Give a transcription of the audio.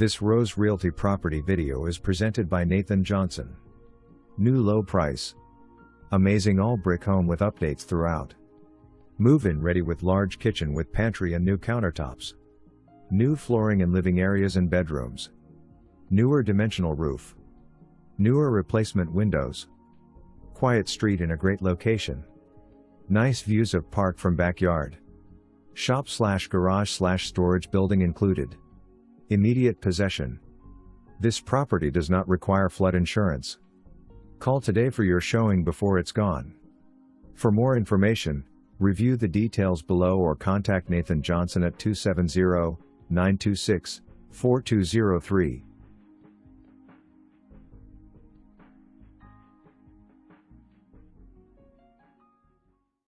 This Rose Realty property video is presented by Nathan Johnson. New low price. Amazing all brick home with updates throughout. Move-in ready with large kitchen with pantry and new countertops. New flooring in living areas and bedrooms. Newer dimensional roof. Newer replacement windows. Quiet street in a great location. Nice views of park from backyard. Shop/garage/storage building included. Immediate possession. This property does not require flood insurance. Call today for your showing before it's gone. For more information, review the details below or contact Nathan Johnson at 270-926-4203.